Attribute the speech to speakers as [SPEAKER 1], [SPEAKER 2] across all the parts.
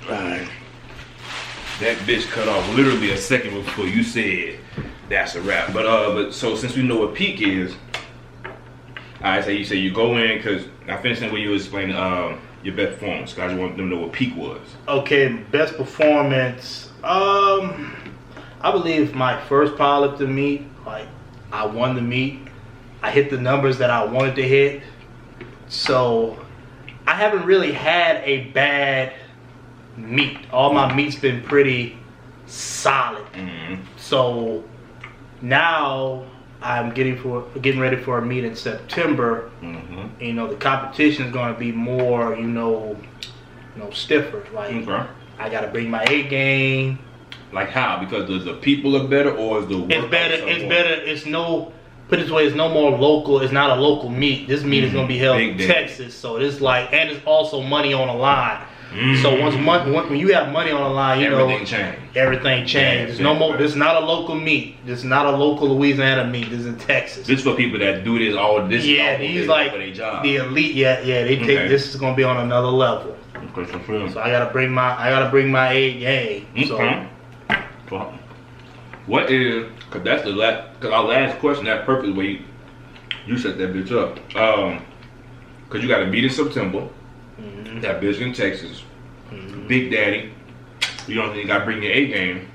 [SPEAKER 1] Alright. That bitch cut off literally a second before you said that's a wrap. But so since we know what peak is, alright, so you say you go in, because I finished when you explained your best performance, because I just want them to know what peak was.
[SPEAKER 2] Okay, best performance. I believe my first powerlifting meet, like I won the meet. I hit the numbers that I wanted to hit. So I haven't really had a bad meet. All my meets been pretty solid. So now I'm getting ready for a meet in September. You know, the competition is going to be more, stiffer. Like I got to bring my A game.
[SPEAKER 1] Like how? Because the people are better, or is the work?
[SPEAKER 2] It's better. It's better. It's no. Put it this way, it's no more local. It's not a local meet. This meet is going to be held in Texas. So it's like, and it's also money on the line. So when you have money on the line,
[SPEAKER 1] everything changes.
[SPEAKER 2] Everything changes. No more. This is not a local meet. This is not a local Louisiana meet. This is in Texas.
[SPEAKER 1] This is for people that do this all this.
[SPEAKER 2] Yeah, these like the elite. Yeah. They take this is going to be on another level. So I gotta bring my A game. So.
[SPEAKER 1] What is, cause that's cause our last question, that purpose way you set that bitch up. Cause you got a meet in September, that bitch in Texas, Big Daddy, you don't think you gotta bring your A game.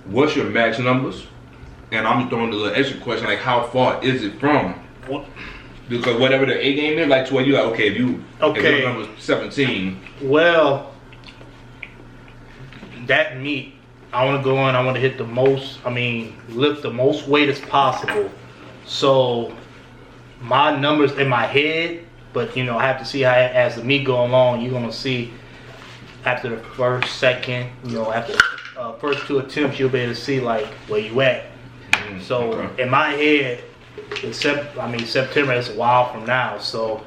[SPEAKER 1] What's your max numbers? And I'm throwing a little extra question, like how far is it from? Because whatever the A game is, like to where you like, okay, if your number's 17.
[SPEAKER 2] Well, that meet, I want to go in, I want to hit the most, lift the most weight as possible. So my numbers in my head, but I have to see how, as the meet go along, you're going to see after the first, second, after the first 2 attempts, you'll be able to see like where you at. So in my head, September is a while from now. So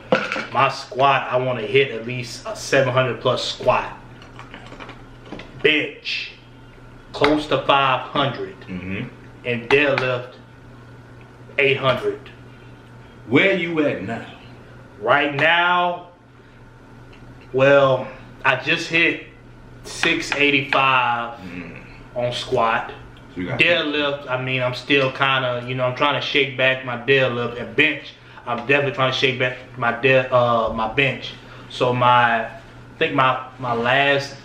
[SPEAKER 2] my squat, I want to hit at least a 700 plus squat. Bench, close to 500, and deadlift 800.
[SPEAKER 1] Where you at now?
[SPEAKER 2] Right now, well, I just hit 685 on squat. So deadlift, I'm still kind of, I'm trying to shake back my deadlift. And bench, I'm definitely trying to shake back my my bench. So I think my last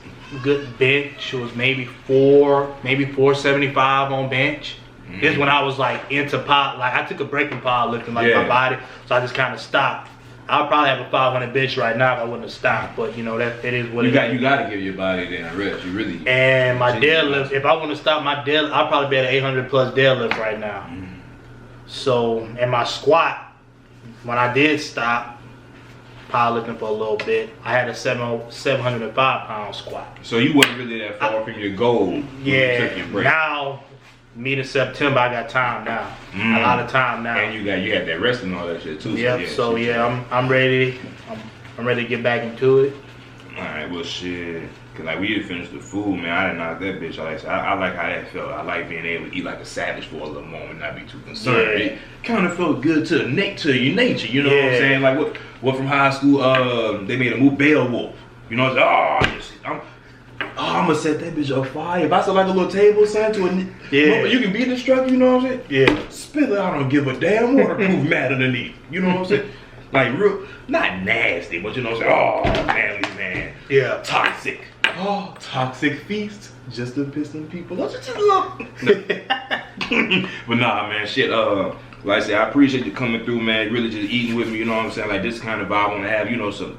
[SPEAKER 2] good bench was maybe 475 on bench. This is when I was like into I took a break from powerlifting, my body, so I just kind of stopped. I'll probably have a 500 bench right now if I wouldn't have stopped, but that it is what it is.
[SPEAKER 1] You got to give your body then a rest. You really.
[SPEAKER 2] And my deadlift, if I want to stop my deadlift, I'll probably be at an 800 plus deadlift right now. So, and my squat, when I did stop powerlifting for a little bit, I had a 705 pound squat.
[SPEAKER 1] So you wasn't really that far from your goal.
[SPEAKER 2] Yeah. Now, meet in September, I got time now. A lot of time now.
[SPEAKER 1] And you had that rest and all that shit too.
[SPEAKER 2] Yep. So I'm ready. I'm ready to get back into it.
[SPEAKER 1] All right. Well, shit. Cause like we had finished the food, man. I didn't knock that bitch. I like how that felt. I like being able to eat like a savage for a little moment, not be too concerned. It kind of felt good to your nature. You know what I'm saying? Like what from high school? They made a movie Beowulf. You know, I'm gonna set that bitch on fire. If I set like a little table sign to it, you can be destructive. You know what I'm saying? Yeah. Spill it. I don't give a damn. Waterproof mat underneath. You know what I'm saying? Like real, not nasty, but you know what I'm saying? Oh, manly man. Yeah. Toxic. Oh, toxic feast. Just to piss some people off. Just a little. But nah, man, shit. Like I said, I appreciate you coming through, man. Really just eating with me. You know what I'm saying? Like this kind of vibe I want to have. Some,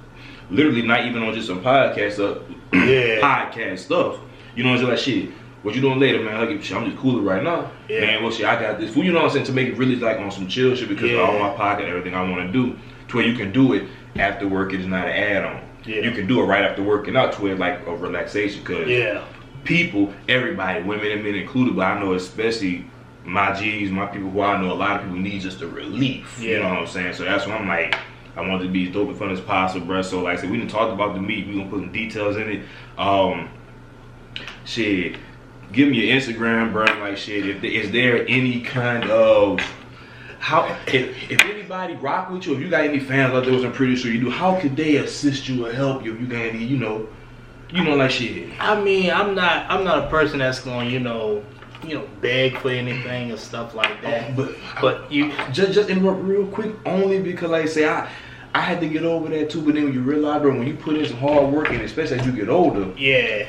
[SPEAKER 1] literally not even on just some podcast stuff. Podcast stuff. You know what I'm saying? Like shit. What you doing later, man? I'm just cooler right now. Yeah. Man, well shit, I got this food. You know what I'm saying? To make it really like on some chill shit because of all my pocket, everything I want to do. To where you can do it after work. It is not an add-on. Yeah. You can do it right after working out to it like a relaxation. Cause people, everybody, women and men included, but I know especially my G's, my people who I know, a lot of people need just a relief. Yeah. You know what I'm saying? So that's why I'm like, I want it to be as dope and fun as possible, bro. So like I said, we done talked about the meet. We gonna put some details in it. Shit, give me your Instagram, bro. Like shit, is there any kind of if anybody rock with you, if you got any fans out there, which I'm pretty sure you do, how could they assist you or help you if you got any, You know, like shit.
[SPEAKER 2] I mean, I'm not a person that's going, beg for anything or stuff like that. But you
[SPEAKER 1] just interrupt real quick, only because, like I say, I had to get over that too. But then when you realize, bro, when you put in some hard work, and especially as you get older, you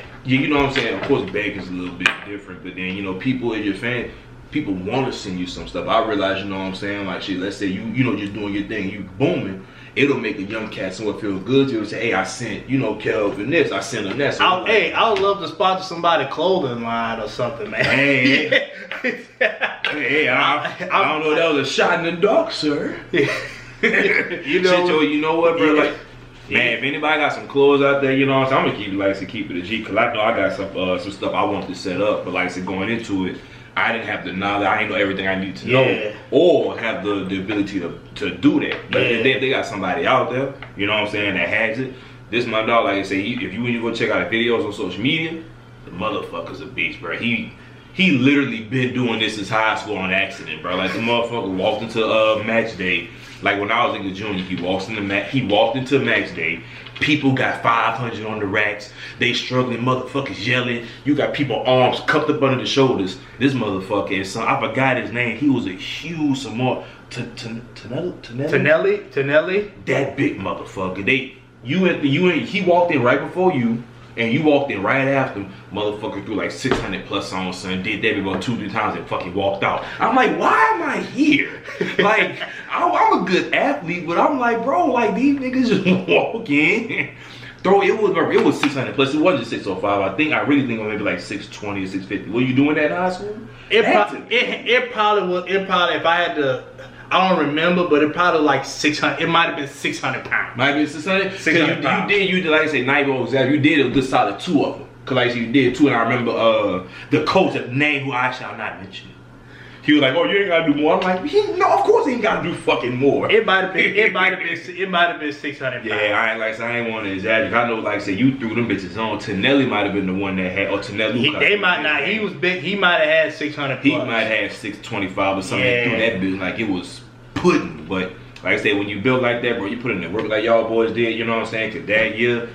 [SPEAKER 1] know what I'm saying. Of course, begging is a little bit different, but then people in your fan. People want to send you some stuff. I realize, you know what I'm saying? Like, shit, let's say you know, just doing your thing, you booming. It'll make a young cat somewhat feel good. You'll say, hey, I sent, Kelvin this, I sent him that. So
[SPEAKER 2] I would love to sponsor somebody clothing line or something, man.
[SPEAKER 1] Hey, I don't know, that was a shot in the dark, sir. You know what, bro? Like, man, if anybody got some clothes out there, you know what I'm saying? I'm gonna keep it a G, because I know I got some stuff I wanted to set up, but like I said, going into it, I didn't have the knowledge. I didn't know everything I needed to know, or have the ability to do that. But they got somebody out there, you know what I'm saying, that has it. This my dog, like I say, if you go check out the videos on social media, the motherfucker's a beast, bro. He literally been doing this since high school on accident, bro. Like, the motherfucker walked into match day. Like, when I was in the junior, he walked into match day. People got 500 on the racks. They struggling, motherfuckers yelling. You got people arms cupped up under the shoulders. This motherfucker and son, I forgot his name. He was a huge Samoa.
[SPEAKER 2] Tonelli.
[SPEAKER 1] That big motherfucker. He walked in right before you, and you walked in right after. Motherfucker threw like 600 plus on, son. Did that about 2-3 times and fucking walked out. I'm like, why am I here? Like, I'm a good athlete, but I'm like, bro, like, these niggas just walk in. It was 600 plus. It wasn't 605. I really think it was maybe like 620 or 650. Were you doing that in high school?
[SPEAKER 2] It probably was. If I had to, I don't remember, but it probably like 600. It might have been 600 pounds.
[SPEAKER 1] Might have been 600. 600 pounds. You did like I say, not even exactly. You did a good solid 2 of them. Cause like you did 2, and I remember the coach, the name who I shall not mention. He was like, "Oh, you ain't gotta do more." I'm like, "No, of course he ain't gotta do fucking more."
[SPEAKER 2] It might have been 600 pounds.
[SPEAKER 1] Yeah, I ain't want to exaggerate. I know, like I said, you threw them bitches on. Tonelli might have been the one that had, or Tonelli.
[SPEAKER 2] They might not. He was big. He might have had 600.
[SPEAKER 1] He might have 625 or something. Through that bitch like it was pudding. But like I said, when you build like that, bro, you put in the work like y'all boys did. You know what I'm saying? Cause that year,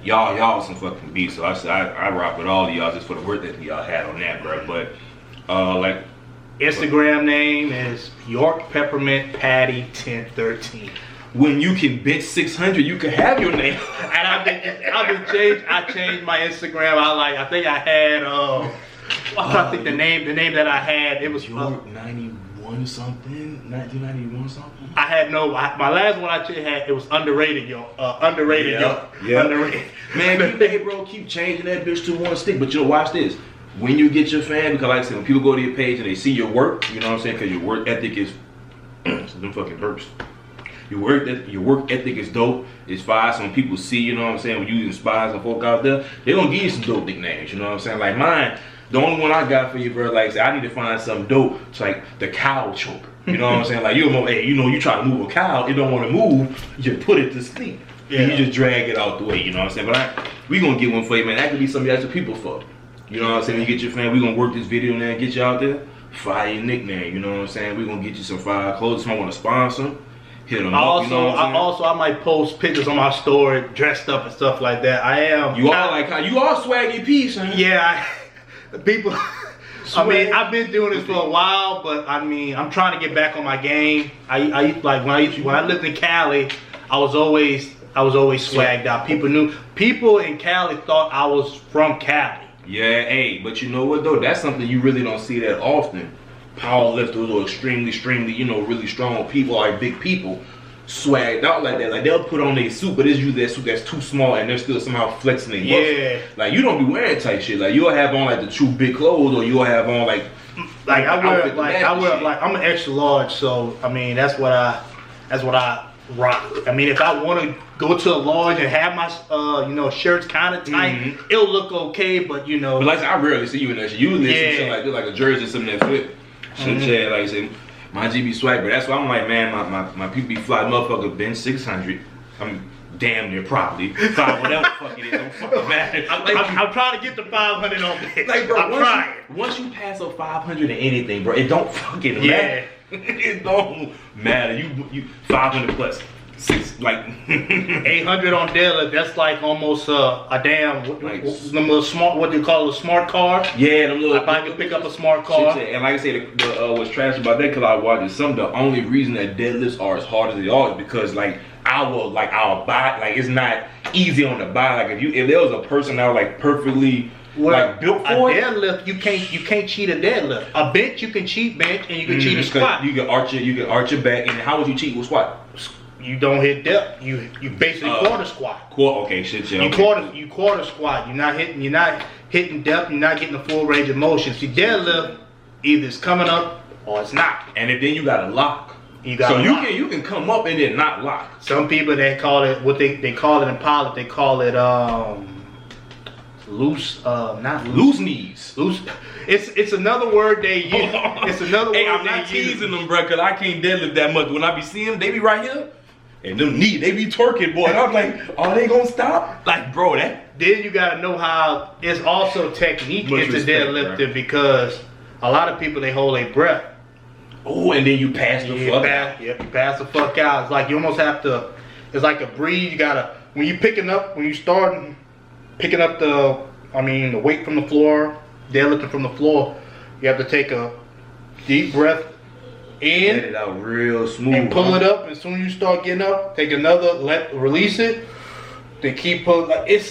[SPEAKER 1] y'all some fucking beats. So I rock with all of y'all just for the work that y'all had on that, bro. But like.
[SPEAKER 2] Instagram name is York Peppermint Patty 1013.
[SPEAKER 1] When you can bench 600, you can have your name.
[SPEAKER 2] And I changed my Instagram. I think I had I think the name that I had, it was
[SPEAKER 1] York 91 something, 1991 something.
[SPEAKER 2] I had my last one I had, it was underrated, yo. Underrated.
[SPEAKER 1] Man, bro, keep changing that bitch to one stick. But watch this. When you get your fan, because like I said, when people go to your page and they see your work, you know what I'm saying? Because your work ethic is them fucking burps. Your work ethic is dope. It's fire. So when people see, you know what I'm saying, when you inspire some folk out there, they're gonna give you some dope nicknames. You know what I'm saying? Like mine, the only one I got for you, bro. Like I said, I need to find something dope. It's like the cow choker. You know what I'm saying? Like you try to move a cow, it don't want to move. You just put it to sleep. Yeah. And you just drag it out the way. You know what I'm saying? But we gonna get one for you, man. That could be something that's what people for. You know what I'm saying? You get your fan, we gonna work this video now and get you out there. Fire your nickname, you know what I'm saying? We gonna get you some fire clothes. Somebody wanna sponsor, hit them up, you know what I'm saying?
[SPEAKER 2] I might post pictures on my story, dressed up and stuff like that. I am.
[SPEAKER 1] You are swaggy piece, man.
[SPEAKER 2] Yeah, people. I mean, I've been doing this for a while, but I mean, I'm trying to get back on my game. When I lived in Cali, I was always swagged out. People in Cali thought I was from Cali.
[SPEAKER 1] Yeah, hey, but you know what though? That's something you really don't see that often. Powerlifters or extremely, really strong people, like big people, swagged out like that. Like they'll put on their suit, but it's usually that suit that's too small and they're still somehow flexing their muscle.
[SPEAKER 2] Yeah.
[SPEAKER 1] Like you don't be wearing tight shit. Like you'll have on like the true big clothes, or you'll have on like
[SPEAKER 2] I'm an extra large, so I mean that's what I rock. I mean, if I want to go to a large and have my shirts kind of tight, it'll look okay. But
[SPEAKER 1] But like I rarely see you in that shit. Usually it's some shit like a jersey or something that fit. Like I said, my GB swag, but that's why I'm like, man, my PB fly motherfucker been 600. I'm damn near properly. Whatever the fuck it is, don't fucking matter.
[SPEAKER 2] I'm trying to get to 500 on this.
[SPEAKER 1] Like, bro, once you pass up 500 or anything, bro, it don't fucking matter. It don't matter. You 500 plus. like
[SPEAKER 2] 800 on deadlift. That's like almost a damn
[SPEAKER 1] Like-
[SPEAKER 2] them little smart, what they call a smart car.
[SPEAKER 1] yeah, them little.
[SPEAKER 2] I probably could pick up a smart car.
[SPEAKER 1] Shit, and like I said, what's trash about that, because I watched it, some of the only reason that deadlifts are as hard as they are is because like our body, like it's not easy on the body. Like if there was a person that was like perfectly like built
[SPEAKER 2] a
[SPEAKER 1] for it,
[SPEAKER 2] deadlift, you can't cheat a deadlift. A bench, you can cheat bench, and you can cheat a squat.
[SPEAKER 1] You can arch your back, and how would you cheat with squat?
[SPEAKER 2] You don't hit depth. You basically quarter squat.
[SPEAKER 1] Okay, shit, yeah.
[SPEAKER 2] You quarter squat. You're not hitting depth. You're not getting the full range of motion. See, deadlift either it's coming up or it's not.
[SPEAKER 1] And then you got to lock. You can come up and then not lock.
[SPEAKER 2] Some people they call it what they call it in pilot. They call it loose, not
[SPEAKER 1] Loose knees.
[SPEAKER 2] loose. It's another word they use. It's another word.
[SPEAKER 1] Hey, I'm not teasing them, bro, because I can't deadlift that much. When I be seeing them, they be right here. And them knees, they be twerking, boy. And I'm like, are they gonna stop? Like, bro, that.
[SPEAKER 2] Then you gotta know how it's also technique
[SPEAKER 1] Much
[SPEAKER 2] into
[SPEAKER 1] respect,
[SPEAKER 2] deadlifting,
[SPEAKER 1] bro.
[SPEAKER 2] because a lot of people they hold their breath.
[SPEAKER 1] Oh, and then you pass the fuck out.
[SPEAKER 2] Yep, you pass the fuck out. It's like you almost have to. It's like a breathe. You gotta when you start picking up the weight from the floor, deadlifting from the floor. You have to take a deep breath in.
[SPEAKER 1] Let it out real smooth.
[SPEAKER 2] And pull it up. As soon as you start getting up, take another, release it. Then keep pulling. Like it's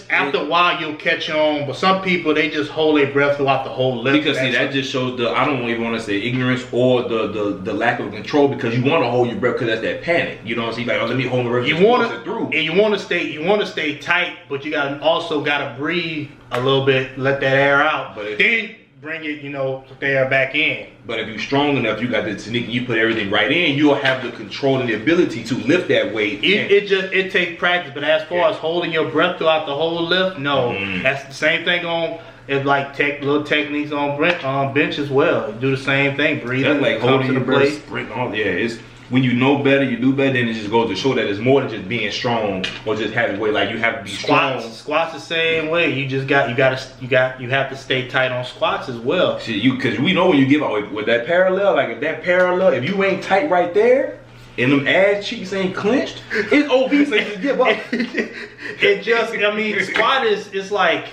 [SPEAKER 2] after a while you'll catch on. But some people they just hold their breath throughout the whole lift.
[SPEAKER 1] Because see, that just shows I don't even want to say ignorance or the lack of control, because you want to hold your breath because that's that panic. You know what I'm saying? Like, oh, let me hold my breath.
[SPEAKER 2] You want to stay tight, but you also gotta breathe a little bit, let that air out. But then bring it, put the air back in.
[SPEAKER 1] But if you're strong enough, you got the technique, you put everything right in, you'll have the control and the ability to lift that weight.
[SPEAKER 2] It takes practice, but as far as holding your breath throughout the whole lift, no. That's the same thing on. It's like little techniques on bench as well. You do the same thing, breathing.
[SPEAKER 1] That's like holding your breath, sprint all. Yeah, it's when you know better, you do better. Then it just goes to show that it's more than just being strong or just having weight. Like you have to be strong.
[SPEAKER 2] Squats the same way. You have to stay tight on squats as well.
[SPEAKER 1] Because we know when you give out with that parallel, like if you ain't tight right there, and them ass cheeks ain't clenched, it's obvious. So you just give up.
[SPEAKER 2] Squat is like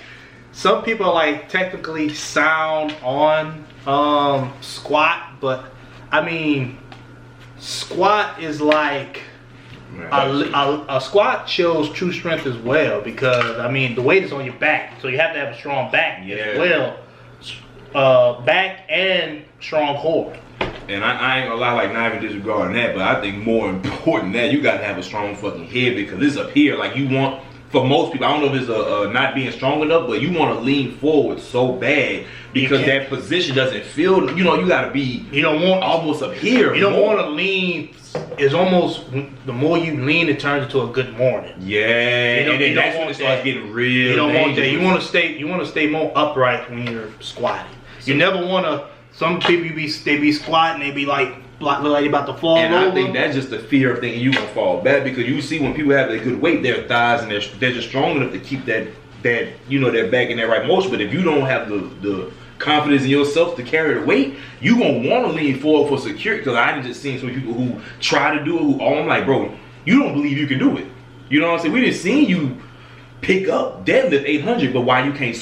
[SPEAKER 2] some people are like technically sound on squat, but squat is like a squat shows true strength as well, because the weight is on your back, so you have to have a strong back as well. Back and strong core.
[SPEAKER 1] And I ain't gonna lie, like not even disregarding that, but I think more important than that, you gotta have a strong fucking head, because it's up here. Like you want, for most people, I don't know if it's not being strong enough, but you want to lean forward so bad because that position doesn't feel. You gotta be. You don't want almost up here.
[SPEAKER 2] You don't want to lean. It's almost the more you lean, it turns into a good morning.
[SPEAKER 1] Yeah, and then that's when it starts getting real.
[SPEAKER 2] You don't want that. You want to stay more upright when you're squatting. You never want to. Some people they be squatting, they be like look like they about to fall
[SPEAKER 1] and
[SPEAKER 2] over.
[SPEAKER 1] I think that's just the fear of thinking you gonna fall back, because you see when people have a good weight, their thighs and they're just strong enough to keep that their back in that right motion. But if you don't have the confidence in yourself to carry the weight, you gonna want to lean forward for security. Because I just seen some people who try to do it, I'm like, bro, you don't believe you can do it. You know what I'm saying? We didn't see you pick up deadlift 800, but why you can't